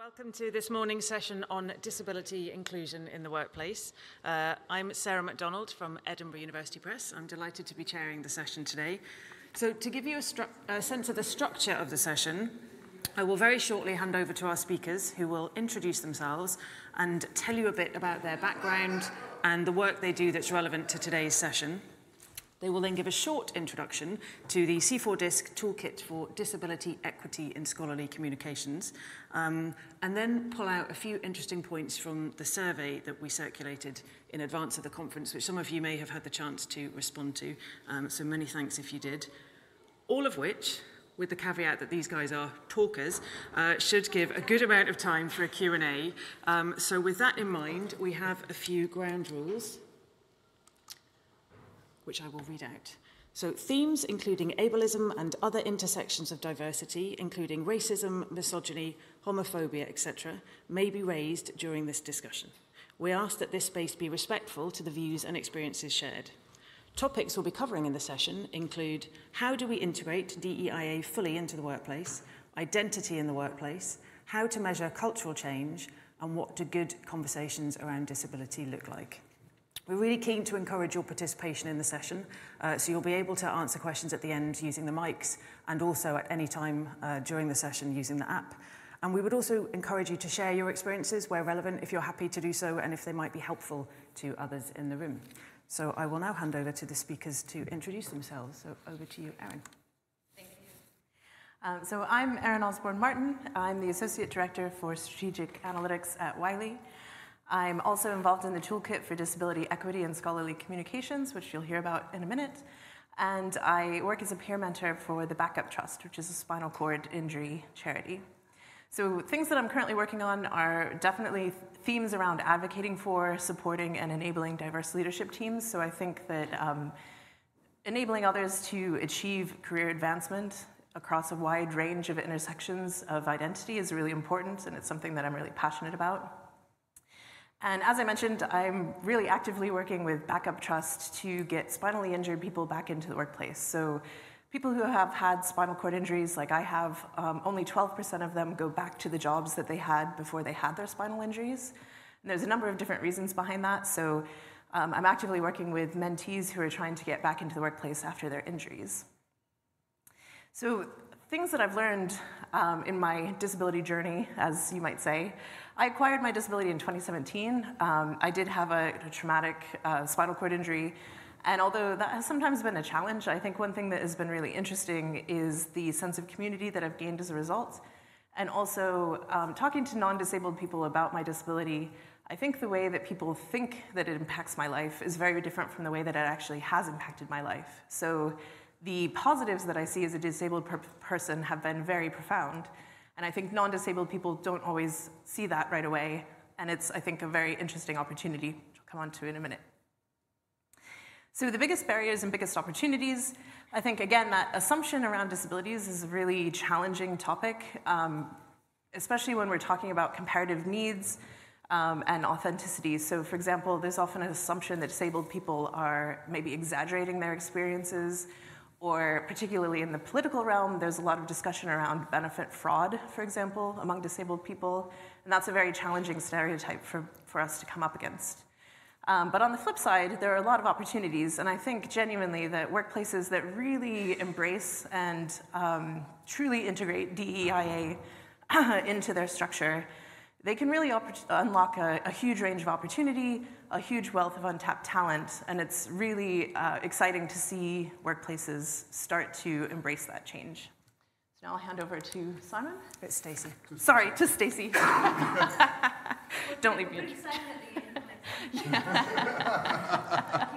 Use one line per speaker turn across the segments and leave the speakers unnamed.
Welcome to this morning's session on disability inclusion in the workplace. I'm Sarah McDonald from Edinburgh University Press. I'm delighted to be chairing the session today. So to give you a sense of the structure of the session, I will very shortly hand over to our speakers who will introduce themselves and tell you a bit about their background and the work they do that's relevant to today's session. They will then give a short introduction to the C4DISC Toolkit for Disability Equity in Scholarly Communications, and then pull out a few interesting points from the survey that we circulated in advance of the conference, which some of you may have had the chance to respond to, so many thanks if you did. All of which, with the caveat that these guys are talkers, should give a good amount of time for a Q&A. So with that in mind, we have a few ground rules, which I will read out. So themes including ableism and other intersections of diversity, including racism, misogyny, homophobia, etc., may be raised during this discussion. We ask that this space be respectful to the views and experiences shared. Topics we'll be covering in the session include how do we integrate DEIA fully into the workplace, identity in the workplace, how to measure cultural change, and what do good conversations around disability look like. We're really keen to encourage your participation in the session, so you'll be able to answer questions at the end using the mics and also at any time during the session using the app. And we would also encourage you to share your experiences where relevant, if you're happy to do so, and if they might be helpful to others in the room. So I will now hand over to the speakers to introduce themselves. So over to you, Erin.
Thank you. So I'm Erin Osborne-Martin. I'm the Associate Director for Strategic Analytics at Wiley. I'm also involved in the Toolkit for Disability Equity and Scholarly Communications, which you'll hear about in a minute. And I work as a peer mentor for the Backup Trust, which is a spinal cord injury charity. So things that I'm currently working on are definitely themes around advocating for, supporting, and enabling diverse leadership teams. So I think that enabling others to achieve career advancement across a wide range of intersections of identity is really important, and it's something that I'm really passionate about. And as I mentioned, I'm really actively working with Backup Trust to get spinally injured people back into the workplace. So people who have had spinal cord injuries, like I have, only 12% of them go back to the jobs that they had before they had their spinal injuries. And there's a number of different reasons behind that. So I'm actively working with mentees who are trying to get back into the workplace after their injuries. So things that I've learned in my disability journey, as you might say. I acquired my disability in 2017. I did have a traumatic spinal cord injury, and although that has sometimes been a challenge, I think one thing that has been really interesting is the sense of community that I've gained as a result, and also talking to non-disabled people about my disability. I think the way that people think that it impacts my life is very different from the way that it actually has impacted my life. So the positives that I see as a disabled person have been very profound. And I think non-disabled people don't always see that right away. And it's, I think, a very interesting opportunity, which I'll come on to in a minute. So the biggest barriers and biggest opportunities, I think, again, that assumption around disabilities is a really challenging topic, especially when we're talking about comparative needs and authenticity. So for example, there's often an assumption that disabled people are maybe exaggerating their experiences, or particularly in the political realm, there's a lot of discussion around benefit fraud, for example, among disabled people. And that's a very challenging stereotype for us to come up against. But on the flip side, there are a lot of opportunities. And I think genuinely that workplaces that really embrace and truly integrate DEIA into their structure, they can really unlock a huge range of opportunity, a huge wealth of untapped talent, and it's really exciting to see workplaces start to embrace that change. So now I'll hand over to Simon.
It's Stacy.
Sorry, to Stacy. Don't leave me.
Pretty exciting at the end. Thank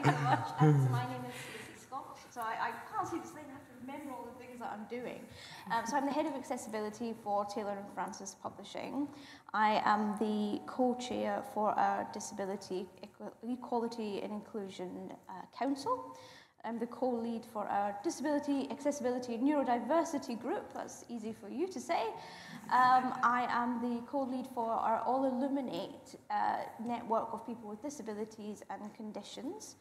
you so much. So my name is Stacy Scott. So I can't see the slide. I have to remember all the things that I'm doing. So I'm the head of accessibility for Taylor & Francis Publishing. I am the co-chair for our Disability Equality and Inclusion Council. I'm the co-lead for our Disability, Accessibility and Neurodiversity group. That's easy for you to say. I am the co-lead for our All Illuminate network of people with disabilities and conditions.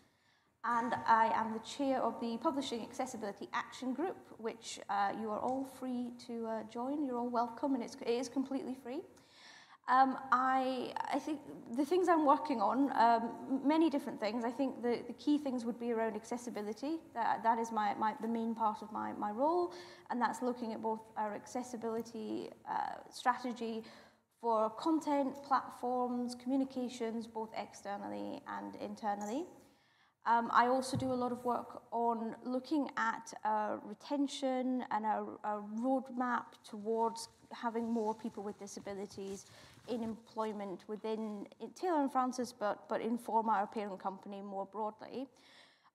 And I am the chair of the Publishing Accessibility Action Group, which you are all free to join. You're all welcome, and it is completely free. I think the things I'm working on, many different things. I think the key things would be around accessibility. That is the main part of my role, and that's looking at both our accessibility strategy for content, platforms, communications, both externally and internally. I also do a lot of work on looking at retention and a roadmap towards having more people with disabilities in employment within Taylor & Francis, but in Forma, our parent company, more broadly.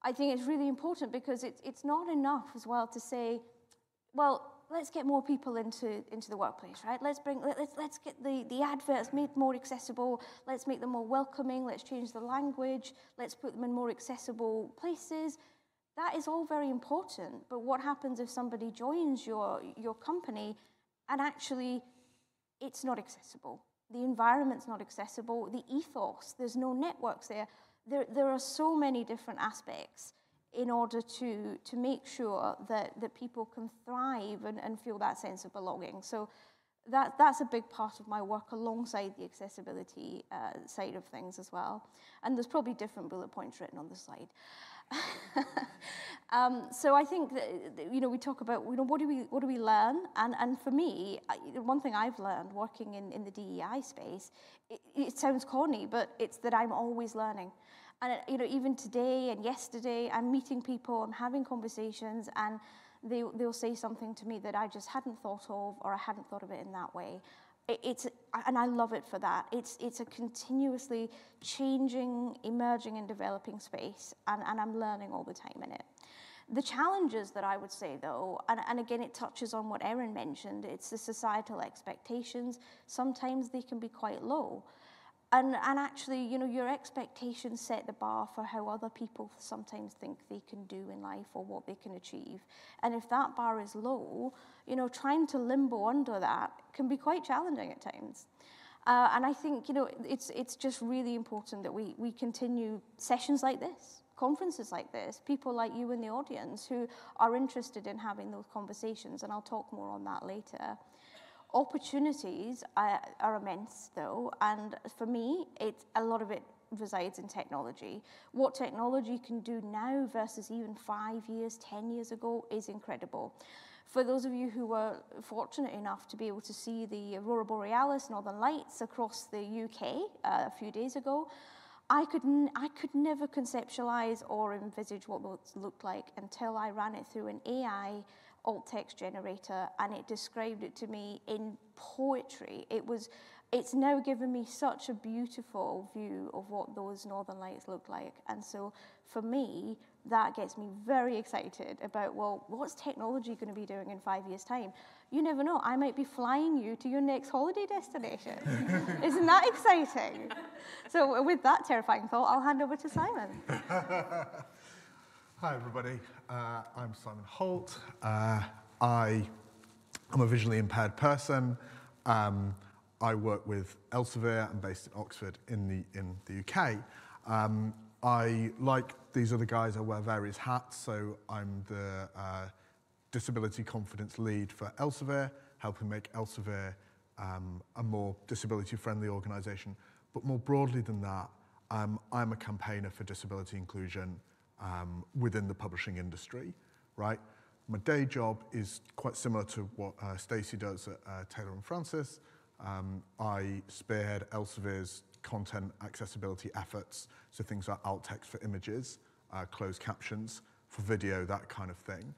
I think it's really important because it's not enough as well to say, well, let's get more people into the workplace, right? Let's get the adverts made more accessible. Let's make them more welcoming. Let's change the language. Let's put them in more accessible places. That is all very important. But what happens if somebody joins your company and actually it's not accessible? The environment's not accessible. The ethos, there's no networks there. There are so many different aspects in order to make sure that people can thrive and feel that sense of belonging. So that's a big part of my work alongside the accessibility side of things as well. And there's probably different bullet points written on the slide. So I think that, we talk about, what do we learn? And for me, one thing I've learned working in the DEI space, it sounds corny, but it's that I'm always learning. And even today and yesterday, I'm meeting people, I'm having conversations, and they'll say something to me that I just hadn't thought of, or I hadn't thought of it in that way. And I love it for that. It's a continuously changing, emerging, and developing space, and I'm learning all the time in it. The challenges that I would say, though, and again, it touches on what Erin mentioned, it's the societal expectations. Sometimes they can be quite low. And actually, your expectations set the bar for how other people sometimes think they can do in life or what they can achieve. And if that bar is low, trying to limbo under that can be quite challenging at times. And I think, it's just really important that we continue sessions like this, conferences like this, people like you in the audience who are interested in having those conversations, and I'll talk more on that later. Opportunities are immense, though, and for me, a lot of it resides in technology. What technology can do now versus even 5 years, 10 years ago is incredible. For those of you who were fortunate enough to be able to see the Aurora Borealis, Northern Lights, across the UK a few days ago, I could never conceptualize or envisage what those looked like until I ran it through an AI alt text generator, and it described it to me in poetry. It's now given me such a beautiful view of what those Northern Lights look like. And so for me, that gets me very excited about, well, what's technology going to be doing in 5 years' time? You never know, I might be flying you to your next holiday destination. Isn't that exciting? So with that terrifying thought, I'll hand over to Simon.
Hi, everybody. I'm Simon Holt. I am a visually impaired person. I work with Elsevier. I'm based in Oxford in the UK. I, like these other guys, I wear various hats. So I'm the disability confidence lead for Elsevier, helping make Elsevier a more disability-friendly organisation. But more broadly than that, I'm a campaigner for disability inclusion within the publishing industry, right? My day job is quite similar to what Stacy does at Taylor & Francis. I spearhead Elsevier's content accessibility efforts, so things like alt text for images, closed captions for video, that kind of thing.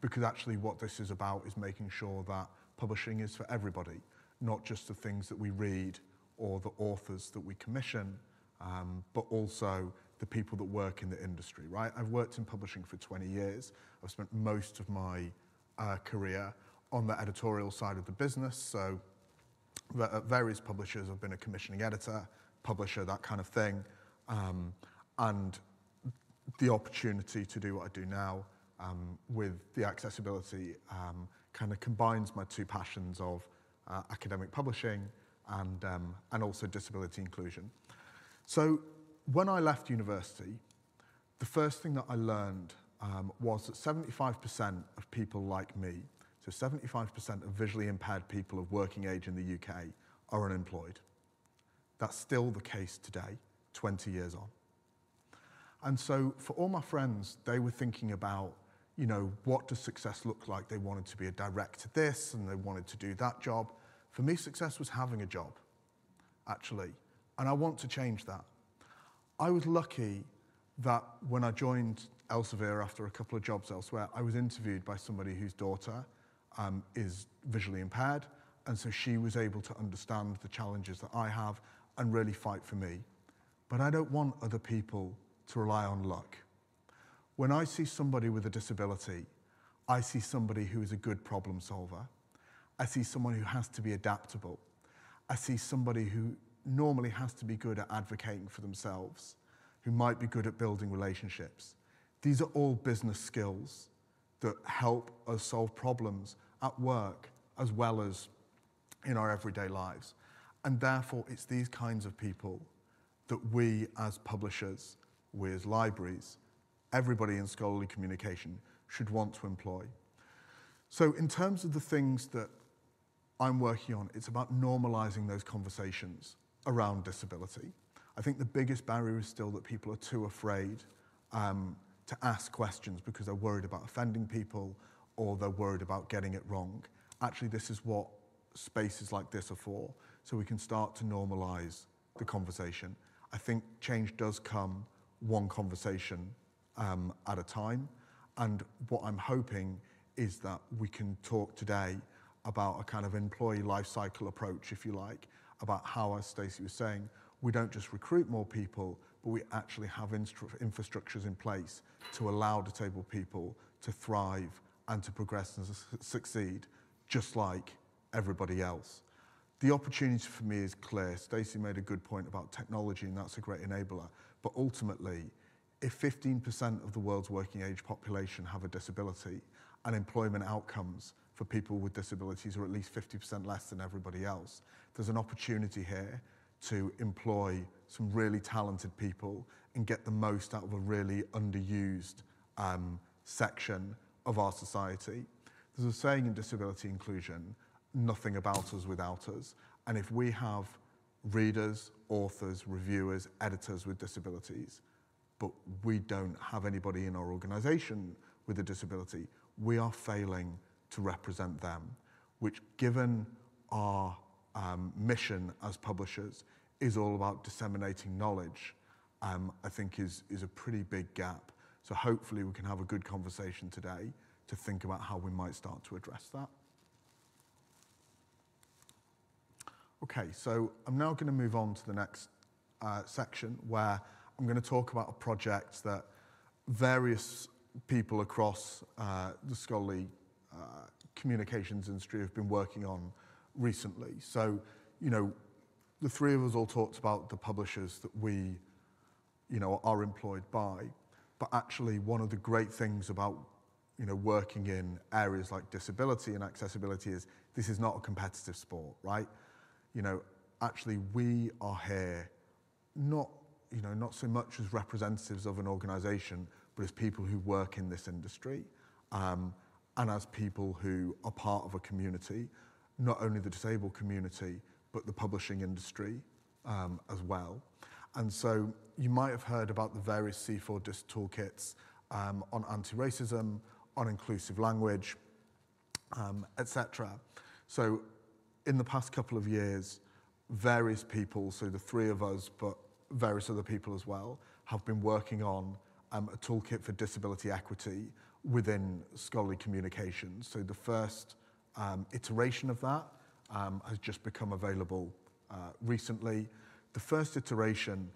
Because actually what this is about is making sure that publishing is for everybody, not just the things that we read or the authors that we commission, but also the people that work in the industry, right? I've worked in publishing for 20 years. I've spent most of my career on the editorial side of the business. So at various publishers, I've been a commissioning editor, publisher, that kind of thing. And the opportunity to do what I do now with the accessibility kind of combines my two passions of academic publishing and also disability inclusion. So when I left university, the first thing that I learned was that 75% of people like me, so 75% of visually impaired people of working age in the UK are unemployed. That's still the case today, 20 years on. And so for all my friends, they were thinking about, you know, what does success look like? They wanted to be a director this and they wanted to do that job. For me, success was having a job, actually. And I want to change that. I was lucky that when I joined Elsevier after a couple of jobs elsewhere, I was interviewed by somebody whose daughter is visually impaired. And so she was able to understand the challenges that I have and really fight for me. But I don't want other people to rely on luck. When I see somebody with a disability, I see somebody who is a good problem solver. I see someone who has to be adaptable. I see somebody who normally has to be good at advocating for themselves, who might be good at building relationships. These are all business skills that help us solve problems at work as well as in our everyday lives. And therefore, it's these kinds of people that we as publishers, we as libraries, everybody in scholarly communication should want to employ. So in terms of the things that I'm working on, it's about normalizing those conversations around disability. I think the biggest barrier is still that people are too afraid to ask questions because they're worried about offending people or they're worried about getting it wrong. Actually, this is what spaces like this are for, so we can start to normalize the conversation. I think change does come one conversation at a time, and what I'm hoping is that we can talk today about a kind of employee life cycle approach, if you like, about how, as Stacy was saying, we don't just recruit more people, but we actually have infrastructures in place to allow disabled people to thrive and to progress and succeed, just like everybody else. The opportunity for me is clear. Stacy made a good point about technology, and that's a great enabler. But ultimately, if 15% of the world's working age population have a disability, and employment outcomes for people with disabilities are at least 50% less than everybody else, there's an opportunity here to employ some really talented people and get the most out of a really underused section of our society. There's a saying in disability inclusion, nothing about us without us. And if we have readers, authors, reviewers, editors with disabilities, but we don't have anybody in our organization with a disability, we are failing to represent them, which, given our mission as publishers, is all about disseminating knowledge, I think is a pretty big gap. So hopefully we can have a good conversation today to think about how we might start to address that. Okay, so I'm now going to move on to the next section where I'm going to talk about a project that various people across the scholarly communications industry have been working on recently. So, you know, the three of us all talked about the publishers that we, you know, are employed by, but actually one of the great things about, you know, working in areas like disability and accessibility is this is not a competitive sport, right? You know, actually we are here not so much as representatives of an organization, but as people who work in this industry, and as people who are part of a community, not only the disabled community, but the publishing industry as well. And so you might have heard about the various C4 DIS toolkits on anti-racism, on inclusive language, etc. So in the past couple of years, various people, so the three of us, but various other people as well, have been working on a toolkit for disability equity within scholarly communications. So the first iteration of that has just become available recently. The first iteration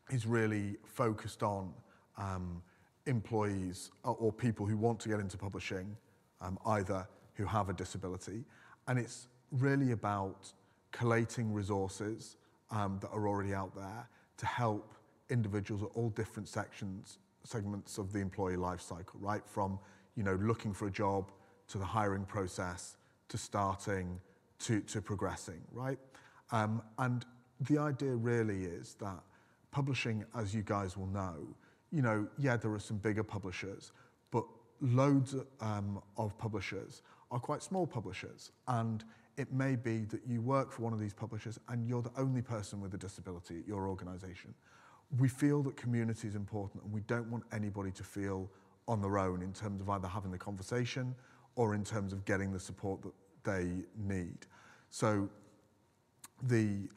is really focused on employees or people who want to get into publishing, either who have a disability. And it's really about collating resources that are already out there to help individuals at all different segments of the employee life cycle, right? From, you know, looking for a job to the hiring process to starting to progressing, right? And the idea really is that publishing, as you guys will know, you know, yeah, there are some bigger publishers, but loads of publishers are quite small publishers. And It may be that you work for one of these publishers and you're the only person with a disability at your organisation. We feel that community is important and we don't want anybody to feel on their own in terms of either having the conversation or in terms of getting the support that they need. So the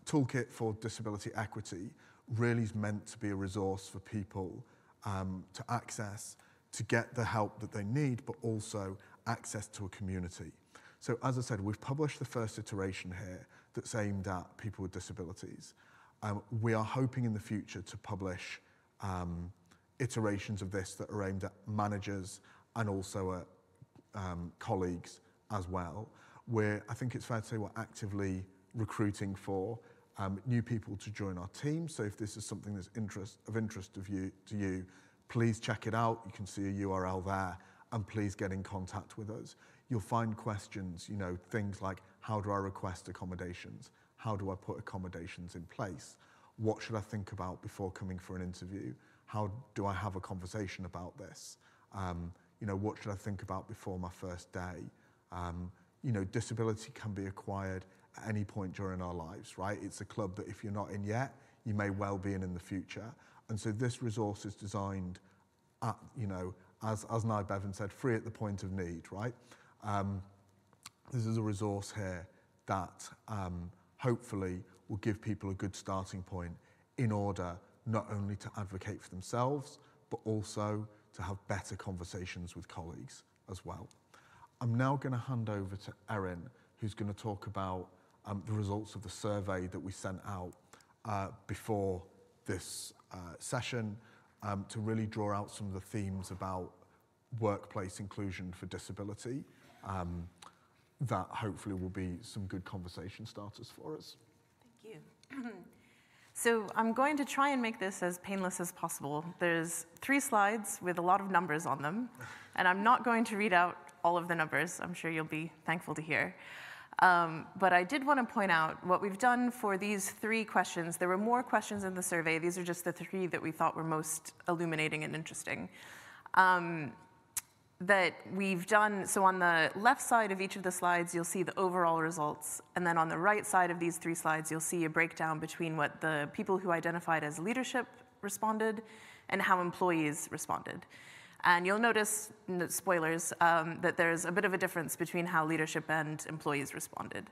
Toolkit for Disability Equity really is meant to be a resource for people to access, to get the help that they need, but also access to a community. So as I said, we've published the first iteration here that's aimed at people with disabilities. We are hoping in the future to publish iterations of this that are aimed at managers and also at colleagues as well. I think it's fair to say we're actively recruiting for new people to join our team. So if this is something that's of interest to you, please check it out. You can see a URL there, and please get in contact with us. You'll find questions, things like, how do I request accommodations? How do I put accommodations in place? What should I think about before coming for an interview? How do I have a conversation about this? What should I think about before my first day? Disability can be acquired at any point during our lives, right? It's a club that if you're not in yet, you may well be in the future. And so this resource is designed at, as Nye Bevan said, free at the point of need, right? This is a resource here that hopefully will give people a good starting point in order not only to advocate for themselves, but also to have better conversations with colleagues as well. I'm now going to hand over to Erin, who's going to talk about the results of the survey that we sent out before this session to really draw out some of the themes about workplace inclusion for disability that hopefully will be some good conversation starters for us.
Thank you. So I'm going to try and make this as painless as possible. There's 3 slides with a lot of numbers on them, and I'm not going to read out all of the numbers. I'm sure you'll be thankful to hear. But I did want to point out what we've done for these 3 questions. There were more questions in the survey. These are just the 3 that we thought were most illuminating and interesting. That we've done, so on the left side of each of the slides, you'll see the overall results. And then on the right side of these 3 slides, you'll see a breakdown between what the people who identified as leadership responded and how employees responded. And you'll notice, spoilers, that there's a bit of a difference between how leadership and employees responded.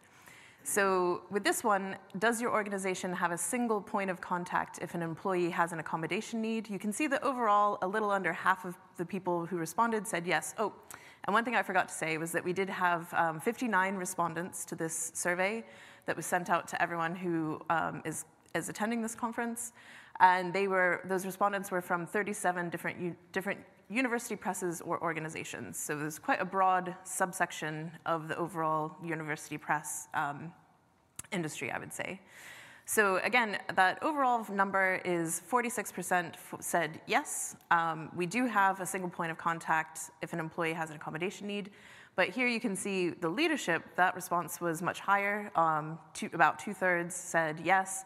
So with this one, does your organization have a single point of contact if an employee has an accommodation need? You can see that overall, a little under half of the people who responded said yes. Oh, and one thing I forgot to say was that we did have 59 respondents to this survey that was sent out to everyone who is attending this conference. And those respondents were from 37 different university presses or organizations. So there's quite a broad subsection of the overall university press industry, I would say. So again, that overall number is 46% said yes. We do have a single point of contact if an employee has an accommodation need. But here you can see the leadership, that response was much higher. About 2/3 said yes.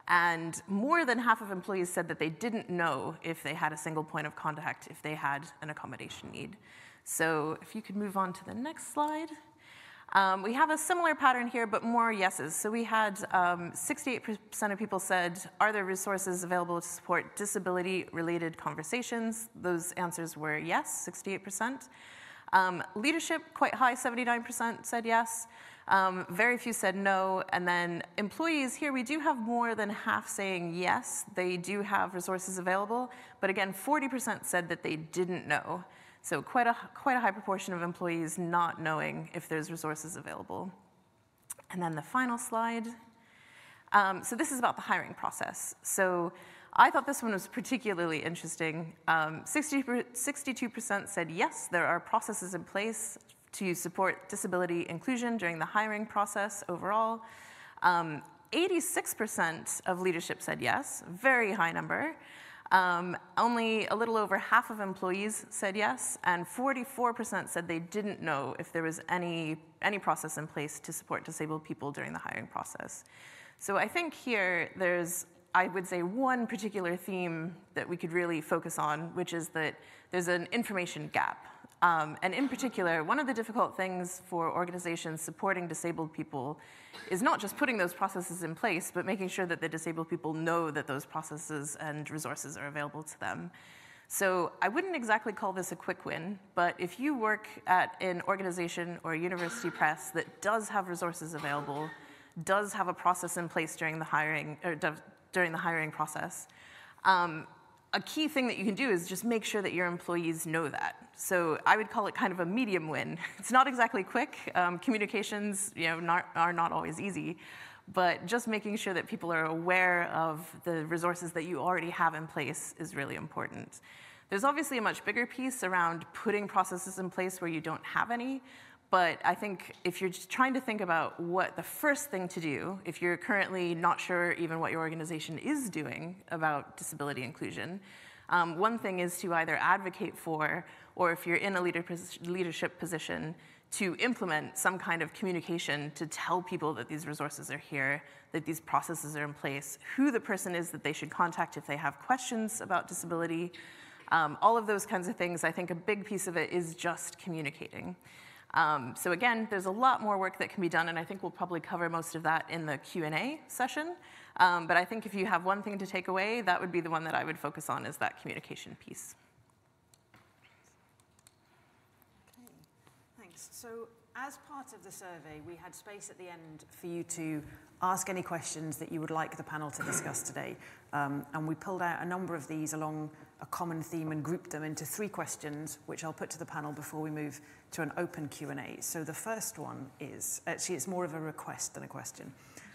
And more than half of employees said that they didn't know if they had a single point of contact if they had an accommodation need. So if you could move on to the next slide. We have a similar pattern here, but more yeses. So we had 68% of people said, are there resources available to support disability-related conversations? Those answers were yes, 68%. Leadership, quite high, 79% said yes. Very few said no, and then employees here, we do have more than half saying yes, they do have resources available, but again, 40% said that they didn't know. So quite a high proportion of employees not knowing if there's resources available. And then the final slide. So this is about the hiring process. So I thought this one was particularly interesting. 62% said yes, there are processes in place to support disability inclusion during the hiring process overall. 86% of leadership said yes, very high number. Only a little over half of employees said yes, and 44% said they didn't know if there was any process in place to support disabled people during the hiring process. So I think here there's, I would say, one particular theme that we could really focus on, which is that there's an information gap. And in particular, one of the difficult things for organizations supporting disabled people is not just putting those processes in place, but making sure that the disabled people know that those processes and resources are available to them. So I wouldn't exactly call this a quick win, but if you work at an organization or a university press that does have resources available, does have a process in place during the hiring process, a key thing that you can do is just make sure that your employees know that. So I would call it kind of a medium win. It's not exactly quick. Communications, are not always easy, but just making sure that people are aware of the resources that you already have in place is really important. There's obviously a much bigger piece around putting processes in place where you don't have any, but I think if you're just trying to think about what the first thing to do, if you're currently not sure even what your organization is doing about disability inclusion, one thing is to either advocate for, or if you're in a leadership position, to implement some kind of communication to tell people that these resources are here, that these processes are in place, who the person is that they should contact if they have questions about disability. All of those kinds of things, I think a big piece of it is just communicating. So again, there's a lot more work that can be done, and I think we'll probably cover most of that in the Q&A session. But I think if you have one thing to take away, that would be the one that I would focus on, is that communication piece.
Okay, thanks. So as part of the survey, we had space at the end for you to ask any questions that you would like the panel to discuss today. And we pulled out a number of these along a common theme and grouped them into 3 questions, which I'll put to the panel before we move to an open Q&A. So the first one is, actually it's more of a request than a question.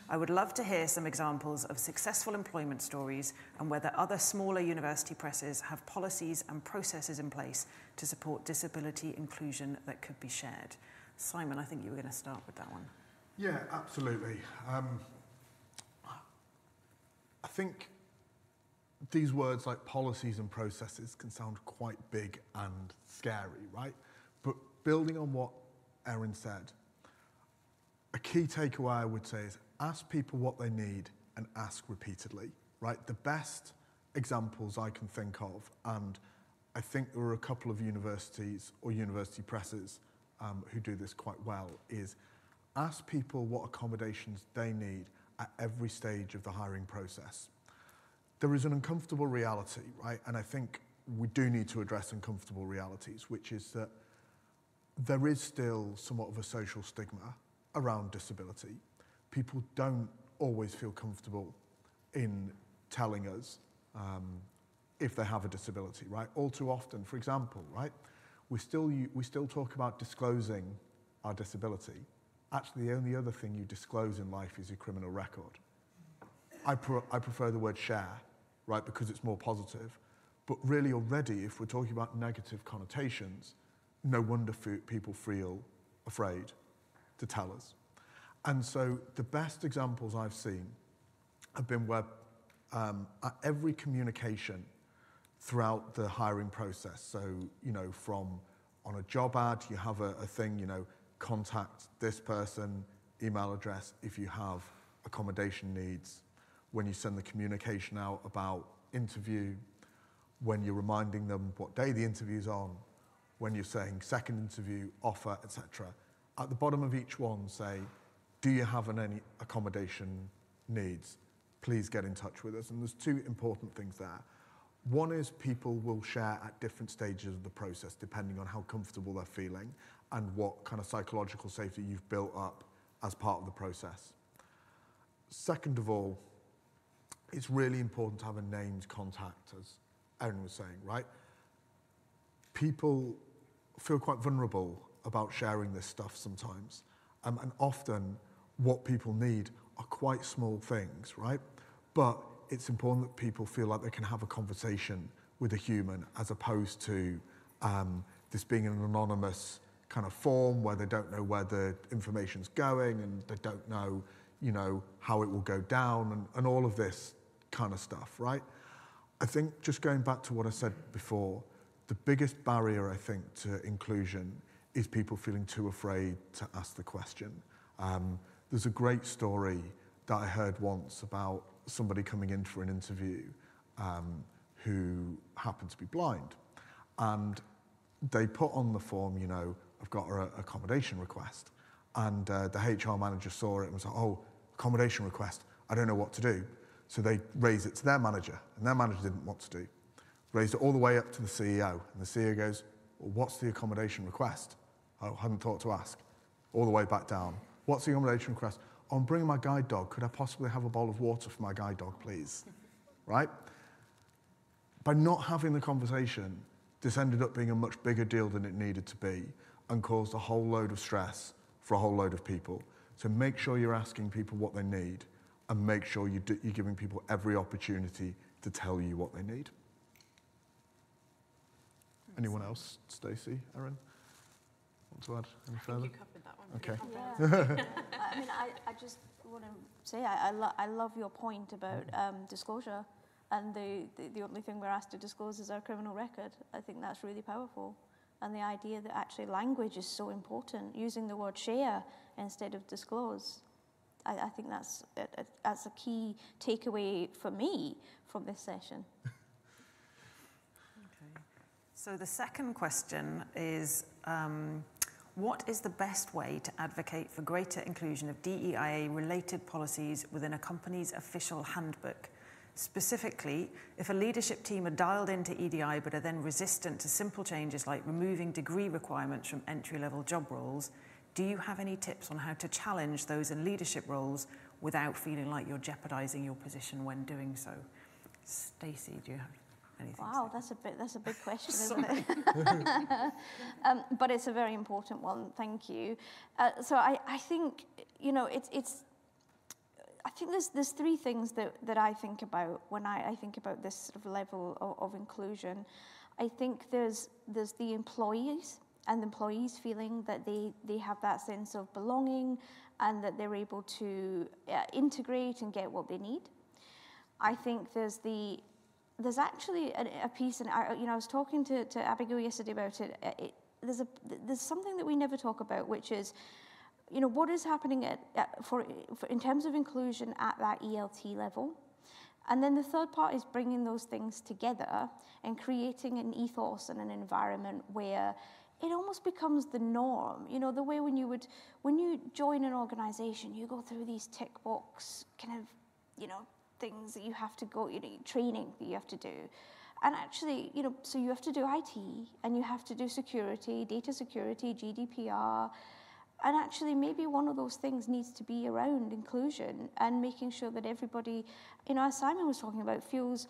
I would love to hear some examples of successful employment stories and whether other smaller university presses have policies and processes in place to support disability inclusion that could be shared. Simon, I think you were going to start with that one.
Yeah, absolutely. I think these words like policies and processes can sound quite big and scary, right? But building on what Erin said, a key takeaway I would say is ask people what they need and ask repeatedly, right? The best examples I can think of, and I think there are a couple of universities or university presses who do this quite well, is ask people what accommodations they need at every stage of the hiring process. There is an uncomfortable reality, right? And I think we do need to address uncomfortable realities, which is that there is still somewhat of a social stigma around disability. People don't always feel comfortable in telling us if they have a disability, right? All too often, for example, right? We still talk about disclosing our disability. Actually, the only other thing you disclose in life is your criminal record. I prefer the word share, right, because it's more positive. But really already, if we're talking about negative connotations, no wonder people feel afraid to tell us. And so the best examples I've seen have been where at every communication throughout the hiring process, so, from on a job ad, you have a thing, contact this person, email address, if you have accommodation needs. When you send the communication out about interview, when you're reminding them what day the interview's on, when you're saying second interview, offer, etc. At the bottom of each one say, do you have any accommodation needs? Please get in touch with us. And there's 2 important things there. One is people will share at different stages of the process depending on how comfortable they're feeling and what kind of psychological safety you've built up as part of the process. Second of all, it's really important to have a named contact, as Erin was saying, right? People feel quite vulnerable about sharing this stuff sometimes. And often what people need are quite small things, right? But it's important that people feel like they can have a conversation with a human as opposed to this being an anonymous kind of form where they don't know where the information's going and they don't know, how it will go down and all of this kind of stuff, right? I think just going back to what I said before, the biggest barrier, I think, to inclusion is people feeling too afraid to ask the question. There's a great story that I heard once about somebody coming in for an interview who happened to be blind. And they put on the form, you know, I've got an accommodation request. And the HR manager saw it and was like, oh, accommodation request, I don't know what to do. So they raised it to their manager, and their manager didn't know what to do. Raised it all the way up to the CEO, and the CEO goes, well, what's the accommodation request? I hadn't thought to ask. All the way back down. What's the accommodation request? Oh, I'm bringing my guide dog. Could I possibly have a bowl of water for my guide dog, please? Right? By not having the conversation, this ended up being a much bigger deal than it needed to be and caused a whole load of stress for a whole load of people. So make sure you're asking people what they need and make sure you're giving people every opportunity to tell you what they need. Anyone else? Stacy, Erin? Want to add any further?
You covered that one.
Okay.
Yeah. I mean, I just want to say I love your point about disclosure, and the only thing we're asked to disclose is our criminal record. I think that's really powerful, and the idea that actually language is so important, using the word share instead of disclose. I think that's a key takeaway for me from this session.
So the second question is, what is the best way to advocate for greater inclusion of DEIA-related policies within a company's official handbook? Specifically, if a leadership team are dialed into EDI but are then resistant to simple changes like removing degree requirements from entry-level job roles, do you have any tips on how to challenge those in leadership roles without feeling like you're jeopardizing your position when doing so? Stacy, do you have anything?
Wow, that's a big question, isn't it? But it's a very important one. Thank you. So I think, you know, I think there's three things that I think about when I think about this sort of level of inclusion. I think there's the employees and the employees feeling that they have that sense of belonging and that they're able to integrate and get what they need. I think there's actually a piece, and I was talking to Abigail yesterday about it. There's something that we never talk about, which is, you know, what is happening for in terms of inclusion at that ELT level. And then the third part is bringing those things together and creating an ethos and an environment where it almost becomes the norm. You know, the way when you join an organization, you go through these tick box kind of, you know, things that you have to go, you know, training that you have to do. And actually, you know, so you have to do IT and you have to do security, data security, GDPR. And actually, maybe one of those things needs to be around inclusion and making sure that everybody, you know, as Simon was talking about, feels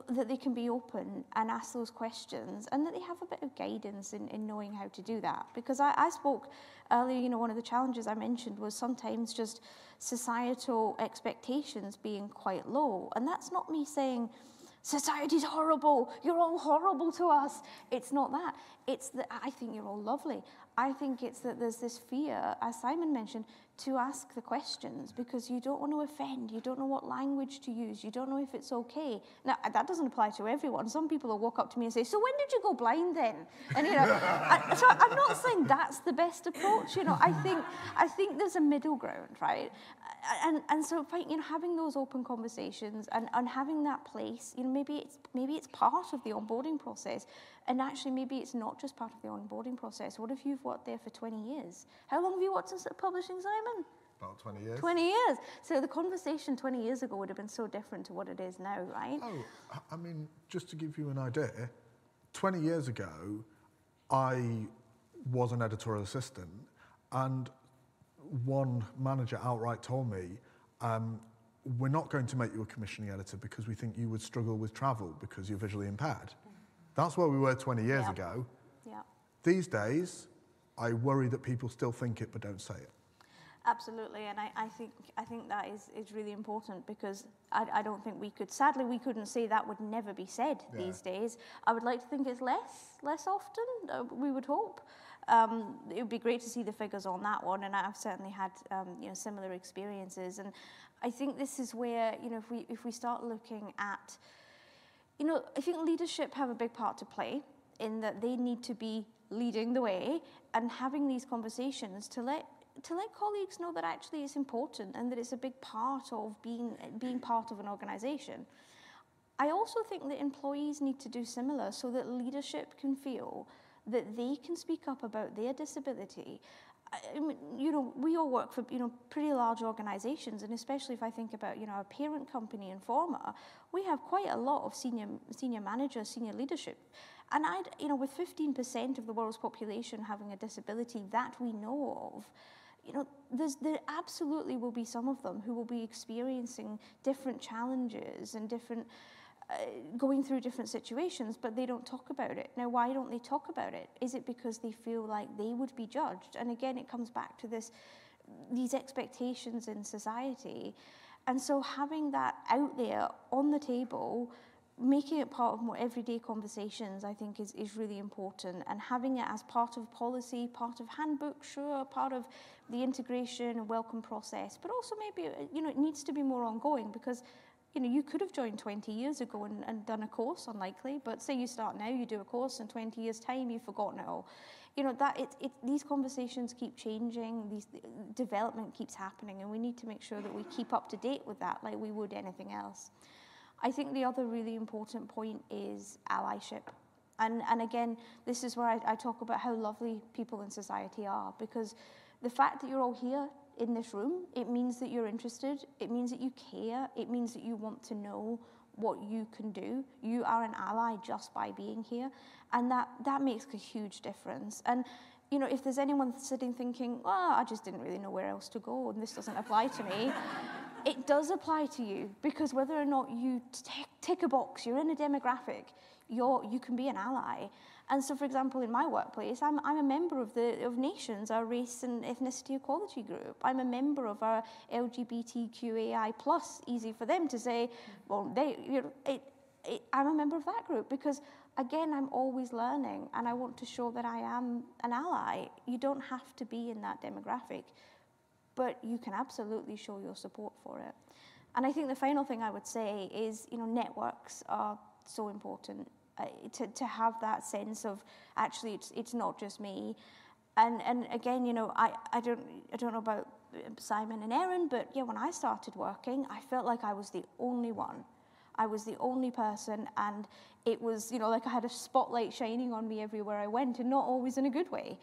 that they can be open and ask those questions and that they have a bit of guidance in knowing how to do that. Because I spoke earlier, you know, one of the challenges I mentioned was sometimes just societal expectations being quite low. And that's not me saying, society's horrible, you're all horrible to us. It's not that. It's that I think you're all lovely. I think it's that there's this fear, as Simon mentioned, to ask the questions because you don't want to offend, you don't know what language to use, you don't know if it's okay. Now, that doesn't apply to everyone. Some people will walk up to me and say, so when did you go blind then? And, you know, so I'm not saying that's the best approach, you know. I think there's a middle ground, right? And so, you know, having those open conversations and having that place, you know, maybe it's part of the onboarding process. And actually, maybe it's not just part of the onboarding process. What if you've worked there for 20 years? How long have you worked in publishing, Simon?
About 20 years.
20 years. So the conversation 20 years ago would have been so different to what it is now, right?
Oh, I mean, just to give you an idea, 20 years ago, I was an editorial assistant, and one manager outright told me, we're not going to make you a commissioning editor because we think you would struggle with travel because you're visually impaired. That's where we were 20 years ago.
Yeah.
These days, I worry that people still think it but don't say it.
Absolutely, and I think that is really important because I don't think we couldn't say that would never be said these days. I would like to think it's less often, we would hope. It would be great to see the figures on that one, and I've certainly had you know, similar experiences. And I think this is where, you know, if we start looking at, you know, I think leadership have a big part to play in that they need to be leading the way and having these conversations to let colleagues know that actually it's important and that it's a big part of being part of an organization. I also think that employees need to do similar so that leadership can feel that they can speak up about their disability. I mean, we all work for, pretty large organizations, and especially if I think about, our parent company, Informa, we have quite a lot of senior managers, senior leadership. And with 15% of the world's population having a disability that we know of, there absolutely will be some of them who will be experiencing different challenges and different, going through different situations, but they don't talk about it. Now, why don't they talk about it? Is it because they feel like they would be judged? And again, it comes back to these expectations in society. And so having that out there on the table, making it part of more everyday conversations, I think is really important, and having it as part of policy, part of handbook, sure, part of the integration and welcome process, but also maybe, it needs to be more ongoing, because, you could have joined 20 years ago and done a course, unlikely, but say you start now, you do a course, in 20 years' time, you've forgotten it all. These conversations keep changing, development keeps happening, and we need to make sure that we keep up to date with that like we would anything else. I think the other really important point is allyship. And again, this is where I talk about how lovely people in society are, because the fact that you're all here in this room, it means that you're interested, it means that you care, it means that you want to know what you can do. You are an ally just by being here, and that makes a huge difference. And if there's anyone sitting thinking, I just didn't really know where else to go and this doesn't apply to me, it does apply to you, because whether or not you tick a box, you're in a demographic, you can be an ally. And so, for example, in my workplace, I'm a member of Nations, our race and ethnicity equality group. I'm a member of our LGBTQAI+, easy for them to say, well, I'm a member of that group, because again, I'm always learning, and I want to show that I am an ally. You don't have to be in that demographic, but you can absolutely show your support for it. And I think the final thing I would say is, networks are so important, to have that sense of, actually, it's not just me. And again, I don't know about Simon and Erin, but yeah, when I started working, I felt like I was the only one. I was the only person, and it was, like I had a spotlight shining on me everywhere I went, and not always in a good way.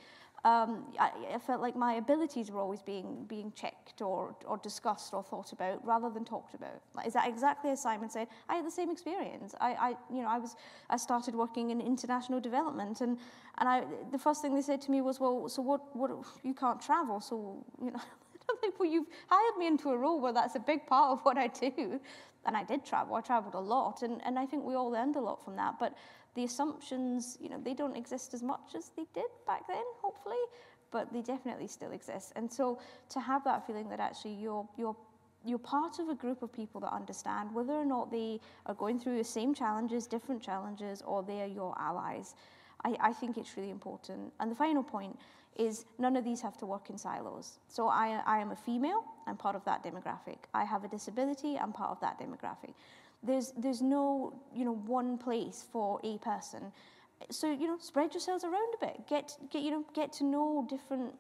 I felt like my abilities were always being checked or discussed or thought about rather than talked about. Is that exactly as Simon said? I had the same experience. I started working in international development, and the first thing they said to me was, well, so what you can't travel, so I'm like, well, you've hired me into a role where that's a big part of what I do. And I did travel. I traveled a lot, and I think we all learned a lot from that. But the assumptions, they don't exist as much as they did back then, hopefully, but they definitely still exist. And so to have that feeling that actually you're part of a group of people that understand whether or not they are going through the same challenges, different challenges, or they are your allies, I think it's really important. And the final point is none of these have to work in silos. So I am a female, I'm part of that demographic. I have a disability, I'm part of that demographic. There's no one place for a person. So spread yourselves around a bit. Get to know different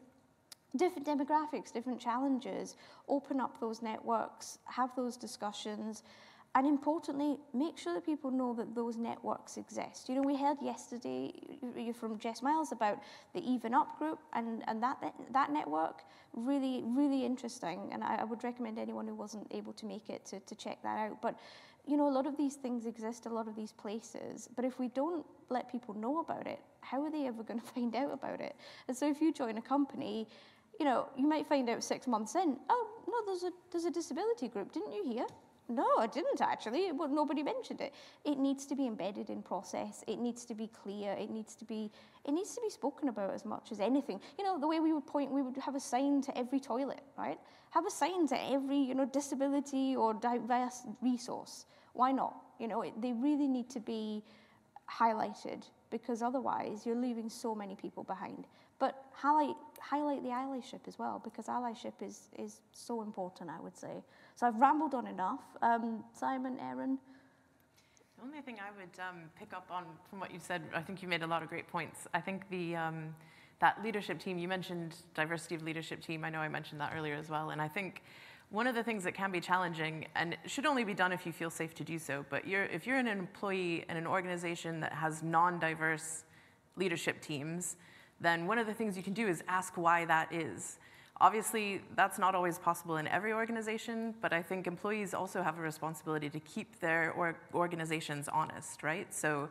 demographics, different challenges. Open up those networks, have those discussions, and importantly, make sure that people know that those networks exist. We heard yesterday from Jess Miles about the Even Up group, and that network, really, really interesting. And I would recommend anyone who wasn't able to make it to check that out. But a lot of these things exist, a lot of these places. But if we don't let people know about it, how are they ever going to find out about it? And so if you join a company, you might find out 6 months in, oh, no, there's a disability group, didn't you hear? No, I didn't actually. Well, nobody mentioned it. It needs to be embedded in process. It needs to be clear. It needs to be spoken about as much as anything. The way we would have a sign to every toilet, right? Have a sign to every, disability or diverse resource. Why not? They really need to be highlighted, because otherwise you're leaving so many people behind. But highlight the allyship as well, because allyship is so important, I would say. So I've rambled on enough. Simon, Erin?
The only thing I would pick up on from what you said, I think you made a lot of great points. I think that leadership team, you mentioned diversity of leadership team. I know I mentioned that earlier as well. And I think one of the things that can be challenging, and it should only be done if you feel safe to do so, but if you're an employee in an organization that has non-diverse leadership teams, then one of the things you can do is ask why that is. Obviously, that's not always possible in every organization, but I think employees also have a responsibility to keep their organizations honest, right? So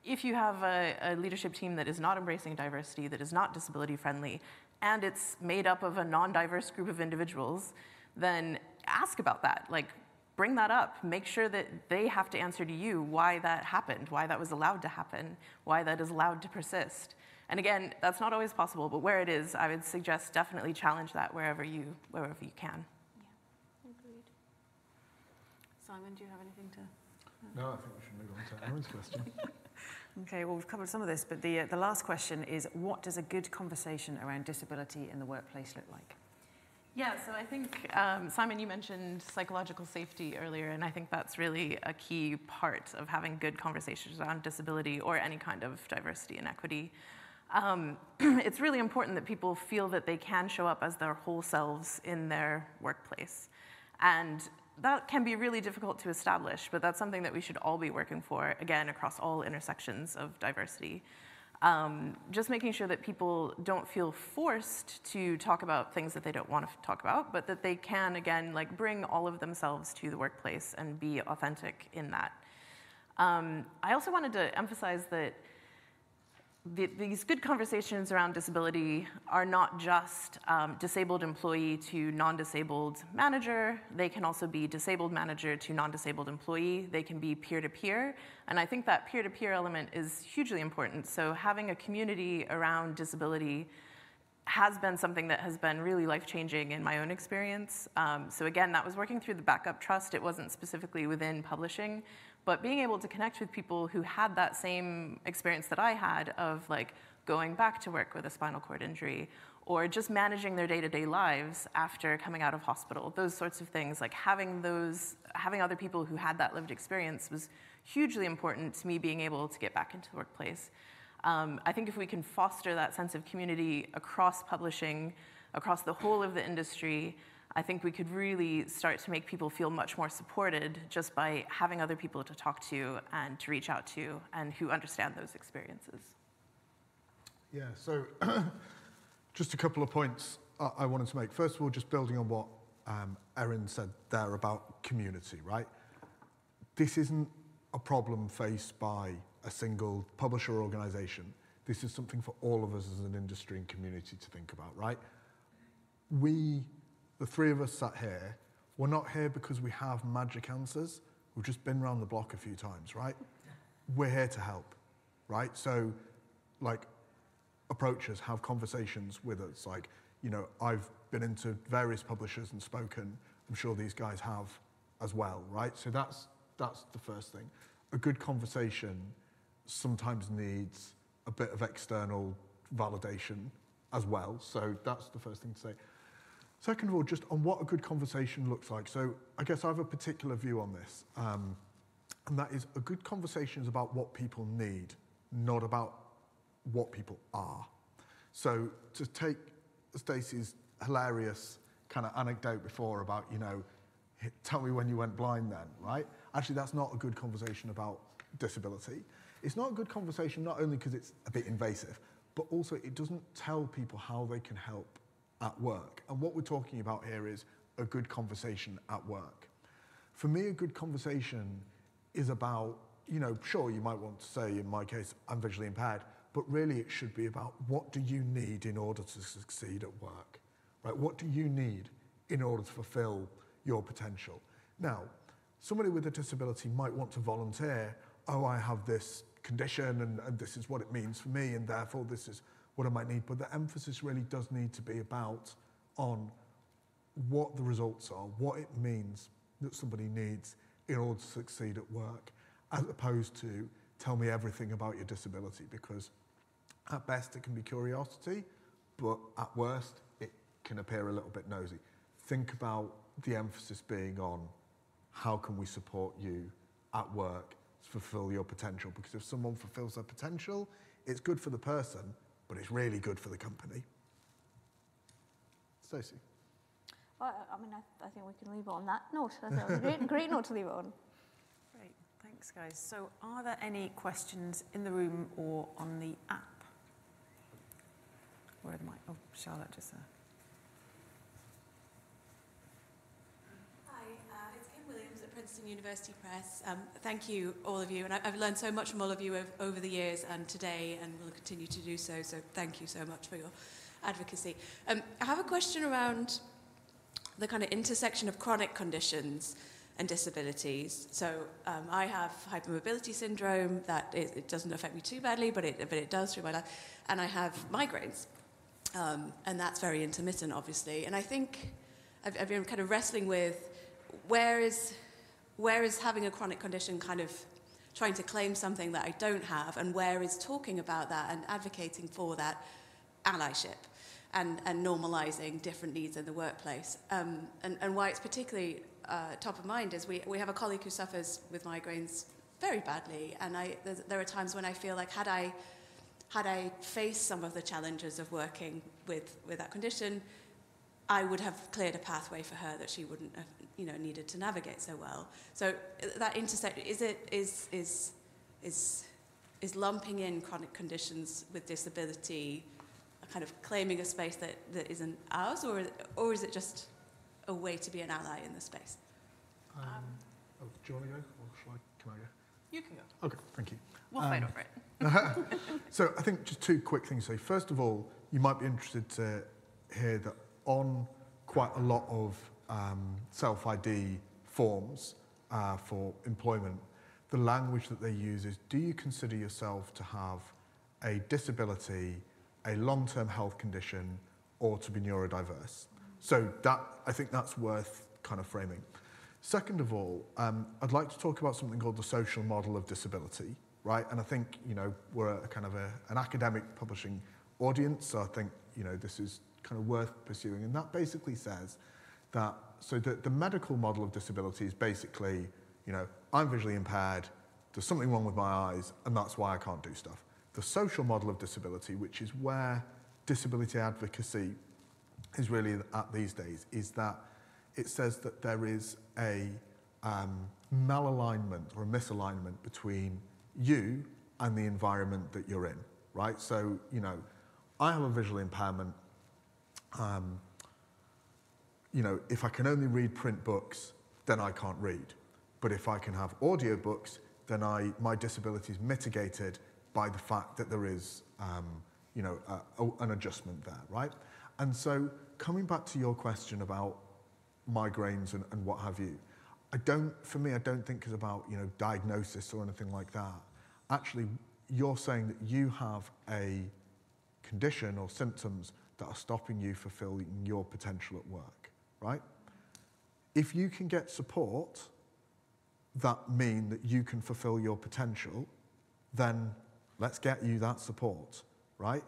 if you have a leadership team that is not embracing diversity, that is not disability friendly, and it's made up of a non-diverse group of individuals, then ask about that. Like, bring that up. Make sure that they have to answer to you why that happened, why that was allowed to happen, why that is allowed to persist. And again, that's not always possible, but where it is, I would suggest definitely challenge that wherever you can.
Yeah, agreed.
Simon, do you have anything to?
No, I think we should move on to Erin's question.
Okay, well, we've covered some of this, but the last question is, what does a good conversation around disability in the workplace look like?
Yeah, so I think, Simon, you mentioned psychological safety earlier, and I think that's really a key part of having good conversations around disability or any kind of diversity and equity. It's really important that people feel that they can show up as their whole selves in their workplace. And that can be really difficult to establish, but that's something that we should all be working for, again, across all intersections of diversity. Just making sure that people don't feel forced to talk about things that they don't want to talk about, but that they can, again, like bring all of themselves to the workplace and be authentic in that. I also wanted to emphasize that these good conversations around disability are not just disabled employee to non-disabled manager. They can also be disabled manager to non-disabled employee. They can be peer-to-peer. And I think that peer-to-peer element is hugely important. So having a community around disability has been something that has been really life-changing in my own experience. So again, that was working through the Backup Trust. It wasn't specifically within publishing. But being able to connect with people who had that same experience that I had of like going back to work with a spinal cord injury or just managing their day-to-day lives after coming out of hospital, those sorts of things, like having other people who had that lived experience was hugely important to me being able to get back into the workplace. I think if we can foster that sense of community across publishing, across the whole of the industry, I think we could really start to make people feel much more supported just by having other people to talk to and to reach out to and who understand those experiences.
Yeah, so just a couple of points I wanted to make. First of all, just building on what Erin said there about community, right? This isn't a problem faced by a single publisher organization. This is something for all of us as an industry and community to think about, right? The three of us sat here, we're not here because we have magic answers. We've just been around the block a few times, right? We're here to help, right? So, like, approach us, have conversations with us. Like, you know, I've been into various publishers and spoken. I'm sure these guys have as well, right? So that's the first thing. A good conversation sometimes needs a bit of external validation as well. So that's the first thing to say. Second of all, just on what a good conversation looks like. So I guess I have a particular view on this, and that is a good conversation is about what people need, not about what people are. So to take Stacy's hilarious kind of anecdote before about, you know, tell me when you went blind then, right? Actually, that's not a good conversation about disability. It's not a good conversation not only because it's a bit invasive, but also it doesn't tell people how they can help at work. And what we're talking about here is a good conversation at work. For me, a good conversation is about, you know, sure, you might want to say, in my case, I'm visually impaired, but really it should be about what do you need in order to succeed at work, right? What do you need in order to fulfill your potential? Now, somebody with a disability might want to volunteer, oh, I have this condition and this is what it means for me and therefore this is what I might need, but the emphasis really does need to be about on what the results are, what it means that somebody needs in order to succeed at work, as opposed to tell me everything about your disability, because at best it can be curiosity, but at worst it can appear a little bit nosy. Think about the emphasis being on how can we support you at work to fulfill your potential, because if someone fulfills their potential, it's good for the person, but it's really good for the company. Stacy.
Well, I mean, I think we can leave it on that note. I think it was a great note to leave it on.
Great, thanks guys. So are there any questions in the room or on the app?
Where are the mic? Oh, Charlotte just...
Princeton University Press. Thank you, all of you, and I've learned so much from all of you over the years and today, and will continue to do so, so thank you so much for your advocacy. I have a question around the kind of intersection of chronic conditions and disabilities. So I have hypermobility syndrome, that it doesn't affect me too badly, but it does through my life, and I have migraines, and that's very intermittent, obviously, and I think I've been kind of wrestling with where is having a chronic condition kind of trying to claim something that I don't have, and where is talking about that and advocating for that allyship and normalising different needs in the workplace. And why it's particularly top of mind is we have a colleague who suffers with migraines very badly, and there are times when I feel like had I faced some of the challenges of working with that condition, I would have cleared a pathway for her that she wouldn't have, needed to navigate so well. So that intersection, is lumping in chronic conditions with disability a kind of claiming a space that isn't ours, or is it just a way to be an ally in the space?
Do you want to go, or can I go?
You can go.
Okay, thank you.
We'll fight over it.
So I think just two quick things. So first of all, you might be interested to hear that on quite a lot of self-ID forms for employment, the language that they use is, do you consider yourself to have a disability, a long-term health condition, or to be neurodiverse? So that, I think that's worth kind of framing. Second of all, I'd like to talk about something called the social model of disability, right? And I think, we're a kind of an academic publishing audience, so I think, this is kind of worth pursuing. And that basically says that, so the medical model of disability is basically, I'm visually impaired, there's something wrong with my eyes, and that's why I can't do stuff. The social model of disability, which is where disability advocacy is really at these days, is that it says that there is a malalignment or a misalignment between you and the environment that you're in, right? So, I have a visual impairment. If I can only read print books, then I can't read. But if I can have audio books, then my disability is mitigated by the fact that there is, an adjustment there, right? And so, coming back to your question about migraines and what have you, I don't think it's about, diagnosis or anything like that. Actually, you're saying that you have a condition or symptoms that are stopping you fulfilling your potential at work, right? If you can get support that mean that you can fulfill your potential, then let's get you that support, right?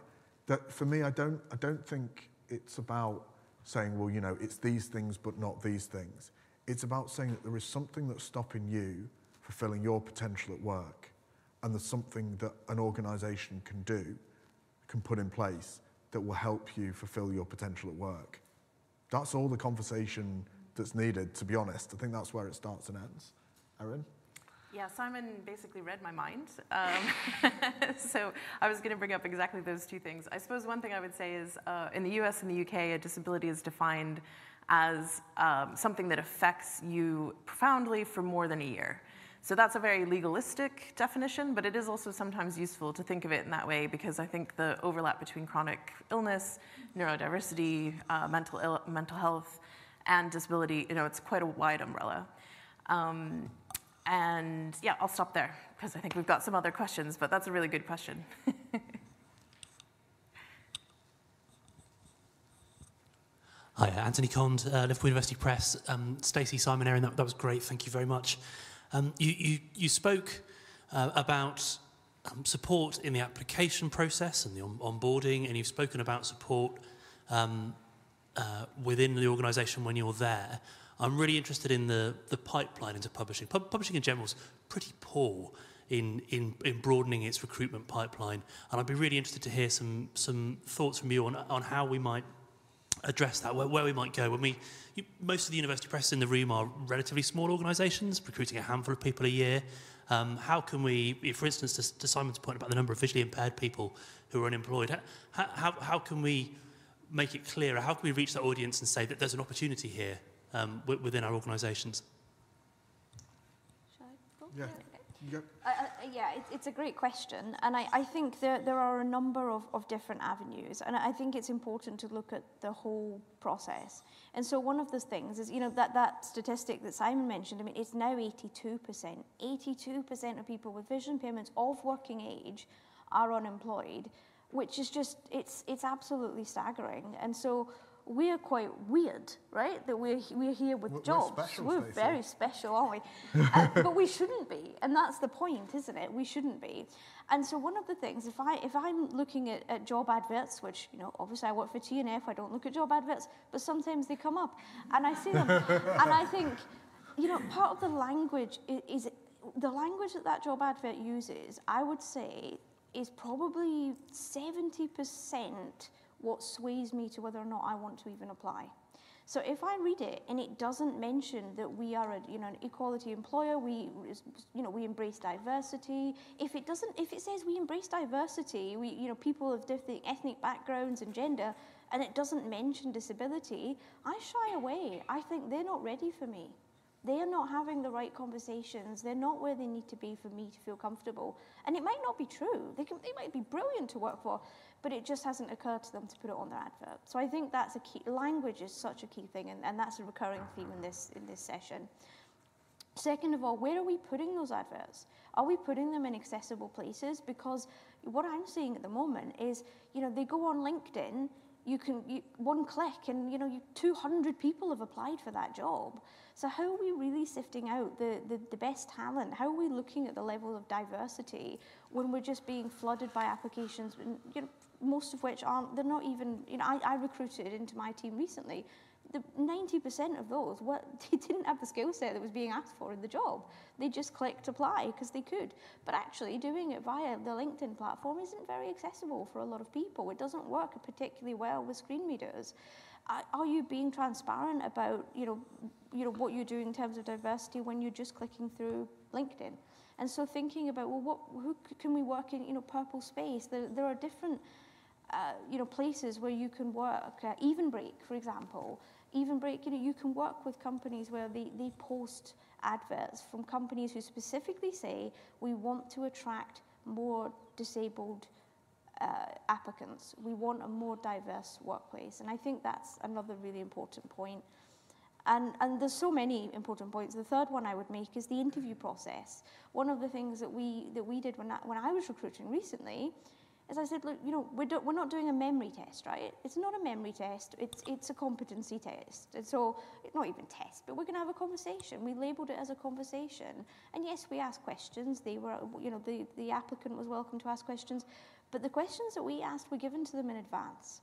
That for me, I don't think it's about saying, well, it's these things but not these things. It's about saying that there is something that's stopping you fulfilling your potential at work, and there's something that an organisation can put in place that will help you fulfill your potential at work. That's all the conversation that's needed, to be honest. I think that's where it starts and ends. Erin?
Yeah, Simon basically read my mind. So I was going to bring up exactly those two things. I suppose one thing I would say is in the US and the UK, a disability is defined as something that affects you profoundly for more than a year. So that's a very legalistic definition, but it is also sometimes useful to think of it in that way, because I think the overlap between chronic illness, neurodiversity, mental health, and disability, it's quite a wide umbrella. And yeah, I'll stop there, because I think we've got some other questions, but that's a really good question.
Hi, Anthony Cond, Liverpool University Press. Stacy, Simon, Erin, that was great. Thank you very much. You spoke about support in the application process and the onboarding, and you've spoken about support within the organisation when you're there. I'm really interested in the pipeline into publishing. Publishing in general is pretty poor in broadening its recruitment pipeline, and I'd be really interested to hear some thoughts from you on how we might address that, where we might go. Most of the university presses in the room are relatively small organisations, recruiting a handful of people a year. How can we, for instance, to Simon's point about the number of visually impaired people who are unemployed, how can we make it clearer? How can we reach that audience and say that there's an opportunity here within our organisations?
Shall I go?
Yeah. Yep.
Yeah, it's a great question, and I think there are a number of different avenues, and I think it's important to look at the whole process. And so one of the things is, that statistic that Simon mentioned, I mean, it's now 82%. 82% of people with vision impairments of working age are unemployed, which is just, it's absolutely staggering. And so we're quite weird, right? That we're here with jobs.
We're special,
we're
Stacey.
very special, aren't we? But we shouldn't be, and that's the point, isn't it? We shouldn't be. And so one of the things, if I'm looking at job adverts, which obviously I work for TNF, I don't look at job adverts, but sometimes they come up, and I see them, and I think, part of the language is the language that job advert uses. I would say is probably 70% what sways me to whether or not I want to even apply. So if I read it and it doesn't mention that we are an equality employer, we embrace diversity. If it says we embrace diversity, people of different ethnic backgrounds and gender, and it doesn't mention disability, I shy away. I think they're not ready for me. They are not having the right conversations. They're not where they need to be for me to feel comfortable. And it might not be true. They might be brilliant to work for, but it just hasn't occurred to them to put it on their advert. So I think that's a key. Language is such a key thing, and that's a recurring theme in this session. Second of all, where are we putting those adverts? Are we putting them in accessible places? Because what I'm seeing at the moment is, they go on LinkedIn, one click and 200 people have applied for that job. So how are we really sifting out the best talent? How are we looking at the level of diversity when we're just being flooded by applications, most of which they're not even, I recruited into my team recently. 90% of those, they didn't have the skill set that was being asked for in the job. They just clicked apply because they could. But actually doing it via the LinkedIn platform isn't very accessible for a lot of people. It doesn't work particularly well with screen readers. Are you being transparent about, what you're doing in terms of diversity when you're just clicking through LinkedIn? And so thinking about, who can we work in, purple space? There are different, places where you can work. Even Break, for example. Even Break, you can work with companies where they post adverts from companies who specifically say, we want to attract more disabled applicants. We want a more diverse workplace. And I think that's another really important point. And there's so many important points. The third one I would make is the interview process. One of the things that we did when I was recruiting recently is I said, look, we're not doing a memory test, right? It's not a memory test. It's a competency test. And so, not even test, but we're going to have a conversation. We labelled it as a conversation. And yes, we asked questions. They were, the applicant was welcome to ask questions. But the questions that we asked were given to them in advance.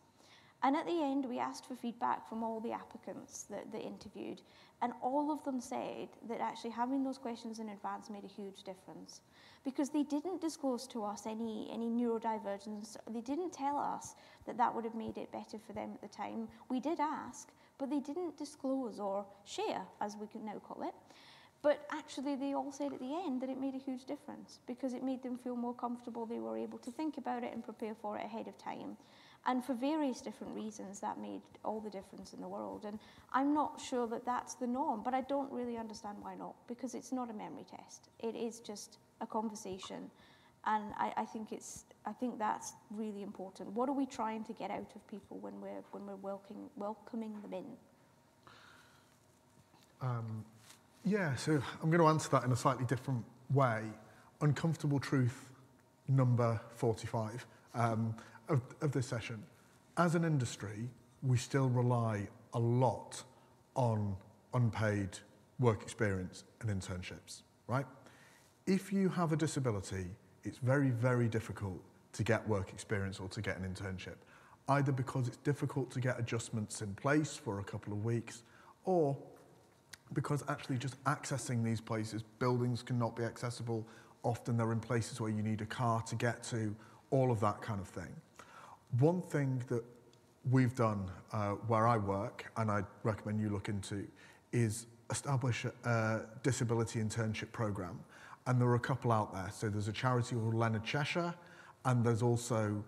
And at the end, we asked for feedback from all the applicants that interviewed. And all of them said that actually having those questions in advance made a huge difference. Because they didn't disclose to us any neurodivergence. They didn't tell us that would have made it better for them at the time. We did ask, but they didn't disclose or share, as we can now call it. But actually, they all said at the end that it made a huge difference because it made them feel more comfortable. They were able to think about it and prepare for it ahead of time. And for various different reasons, that made all the difference in the world. And I'm not sure that that's the norm, but I don't really understand why not, because it's not a memory test. It is just a conversation. And I think that's really important. What are we trying to get out of people when we're welcoming them in?
Yeah, so I'm going to answer that in a slightly different way. Uncomfortable truth number 45 of this session. As an industry, we still rely a lot on unpaid work experience and internships, right? If you have a disability, it's very, very difficult to get work experience or to get an internship, either because it's difficult to get adjustments in place for a couple of weeks, or because actually just accessing these places, buildings cannot be accessible. Often they're in places where you need a car to get to, all of that kind of thing. One thing that we've done where I work, and I recommend you look into, is establish a disability internship program. and there are a couple out there. So there's a charity called Leonard Cheshire, and there's also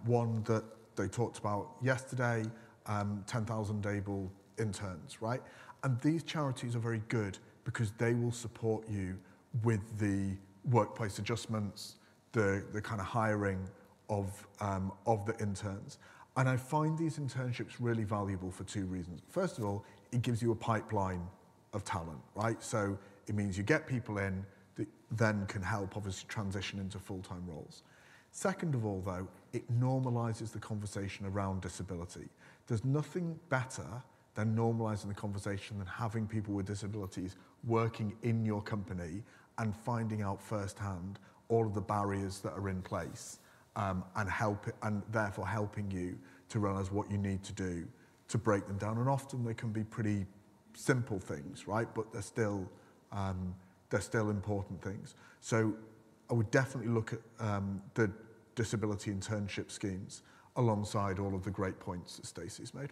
one that they talked about yesterday, 10,000 Able interns, right? And these charities are very good because they will support you with the workplace adjustments, the kind of hiring of the interns. And I find these internships really valuable for two reasons. First of all, it gives you a pipeline of talent, right? So it means you get people in that then can help obviously transition into full-time roles. Second of all, though, it normalizes the conversation around disability. There's nothing better than normalizing the conversation than having people with disabilities working in your company and finding out firsthand all of the barriers that are in place, and therefore helping you to realize what you need to do to break them down. And often they can be pretty simple things, right? But they're still important things. So I would definitely look at the disability internship schemes alongside all of the great points that Stacey's made.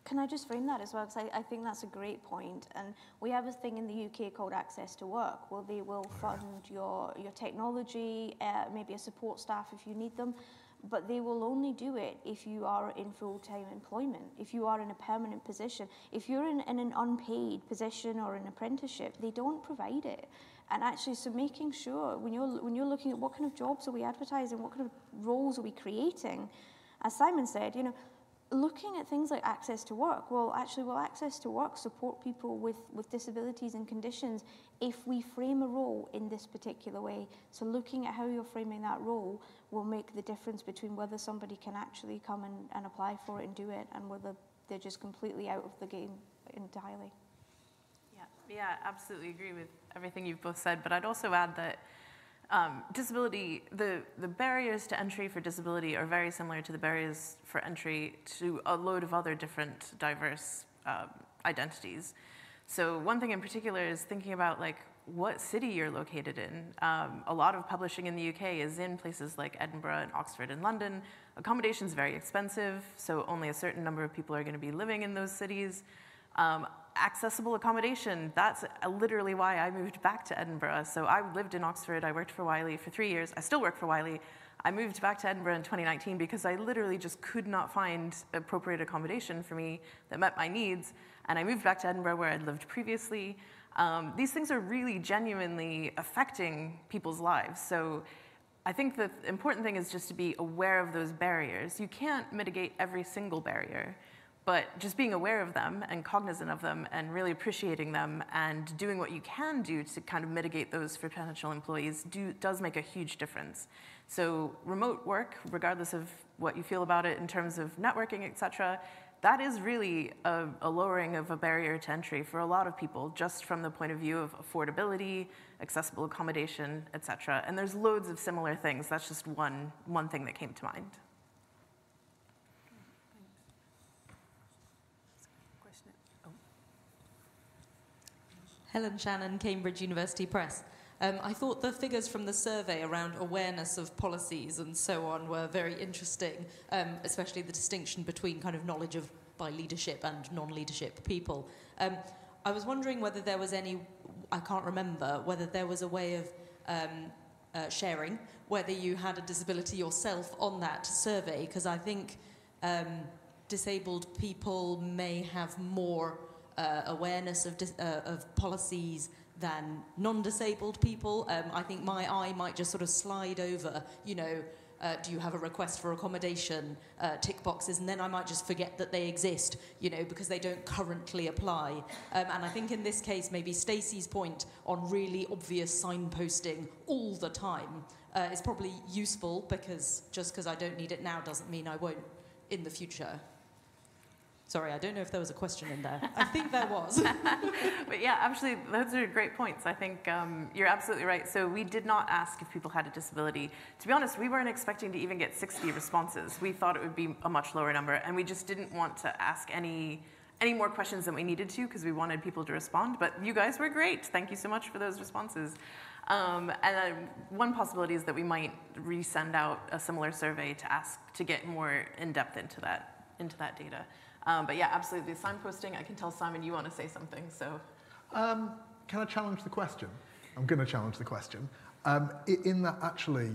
Can I just frame that as well? Because I think that's a great point. And we have a thing in the UK called Access to Work, where they will fund your technology, maybe a support staff if you need them, but they will only do it if you are in full-time employment, if you are in a permanent position. If you're in an unpaid position or an apprenticeship, they don't provide it. And actually, so making sure when you're looking at what kind of jobs are we advertising, what kind of roles are we creating, as Simon said, you know, looking at things like access to work. Well, actually, will access to work support people with disabilities and conditions if we frame a role in this particular way? So looking at how you're framing that role will make the difference between whether somebody can actually come and apply for it and do it, and whether they're just completely out of the game entirely.
Yeah, absolutely agree with everything you've both said, but I'd also add that disability, the barriers to entry for disability are very similar to the barriers for entry to a load of other different diverse identities. So one thing in particular is thinking about like what city you're located in. A lot of publishing in the UK is in places like Edinburgh and Oxford and London. Accommodation's very expensive, so only a certain number of people are going to be living in those cities. Accessible accommodation, that's literally why I moved back to Edinburgh. So I lived in Oxford, I worked for Wiley for 3 years, I still work for Wiley. I moved back to Edinburgh in 2019 because I literally just could not find appropriate accommodation for me that met my needs, and I moved back to Edinburgh where I'd lived previously. These things are really genuinely affecting people's lives. So I think the important thing is just to be aware of those barriers. You can't mitigate every single barrier, but just being aware of them and cognizant of them and really appreciating them and doing what you can do to kind of mitigate those for potential employees does make a huge difference. So remote work, regardless of what you feel about it in terms of networking, et cetera, that is really a lowering of a barrier to entry for a lot of people, just from the point of view of affordability, accessible accommodation, et cetera. And there's loads of similar things. That's just one thing that came to mind.
Helen Shannon, Cambridge University Press. I thought the figures from the survey around awareness of policies and so on were very interesting, especially the distinction between kind of knowledge of by leadership and non-leadership people. I was wondering whether there was any, I can't remember, whether there was a way of sharing, whether you had a disability yourself on that survey, because I think disabled people may have more awareness of policies than non-disabled people. I think my eye might just sort of slide over, you know, do you have a request for accommodation, tick boxes, and then I might just forget that they exist, you know, because they don't currently apply. And I think in this case, maybe Stacey's point on really obvious signposting all the time is probably useful, because just because I don't need it now doesn't mean I won't in the future. Sorry, I don't know if there was a question in there. I think there was.
But yeah, actually, those are great points. I think you're absolutely right. So we did not ask if people had a disability. To be honest, we weren't expecting to even get 60 responses. We thought it would be a much lower number, and we just didn't want to ask any more questions than we needed to, because we wanted people to respond. But you guys were great. Thank you so much for those responses. One possibility is that we might resend out a similar survey to ask to get more in-depth into that data. But yeah, absolutely. Signposting, I can tell Simon you want to say something, so.
Can I challenge the question? I'm going to challenge the question. In that actually,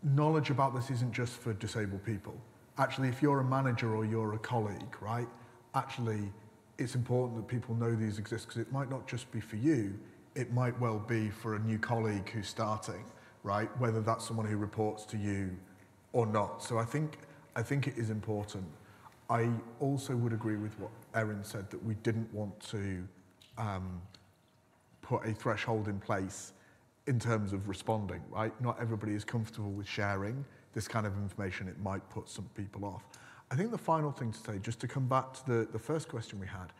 knowledge about this isn't just for disabled people. Actually, if you're a manager or you're a colleague, right, actually, it's important that people know these exist because it might not just be for you, it might well be for a new colleague who's starting, right, whether that's someone who reports to you or not. So I think it is important. I also would agree with what Erin said, that we didn't want to put a threshold in place in terms of responding, right? Not everybody is comfortable with sharing this kind of information. It might put some people off. I think the final thing to say, just to come back to the first question we had,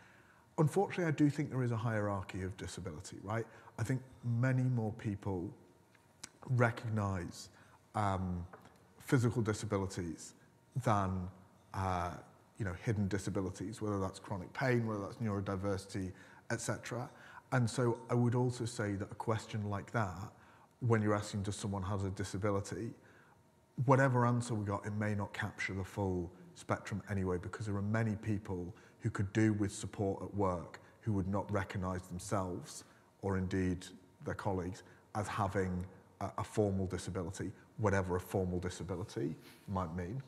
unfortunately, I do think there is a hierarchy of disability, right? I think many more people recognise physical disabilities than hidden disabilities, whether that's chronic pain, whether that's neurodiversity, etc. And so I would also say that a question like that, when you're asking does someone has a disability, whatever answer we got, it may not capture the full spectrum anyway, because there are many people who could do with support at work who would not recognise themselves, or indeed their colleagues, as having a formal disability, whatever a formal disability might mean.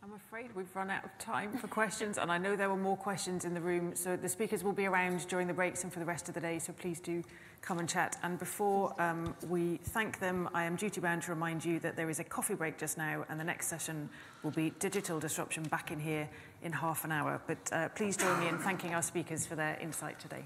I'm afraid we've run out of time for questions, and I know there were more questions in the room, so the speakers will be around during the breaks and for the rest of the day, so please do come and chat. And before we thank them, I am duty-bound to remind you that there is a coffee break just now, and the next session will be digital disruption back in here in half an hour. But please join me in thanking our speakers for their insight today.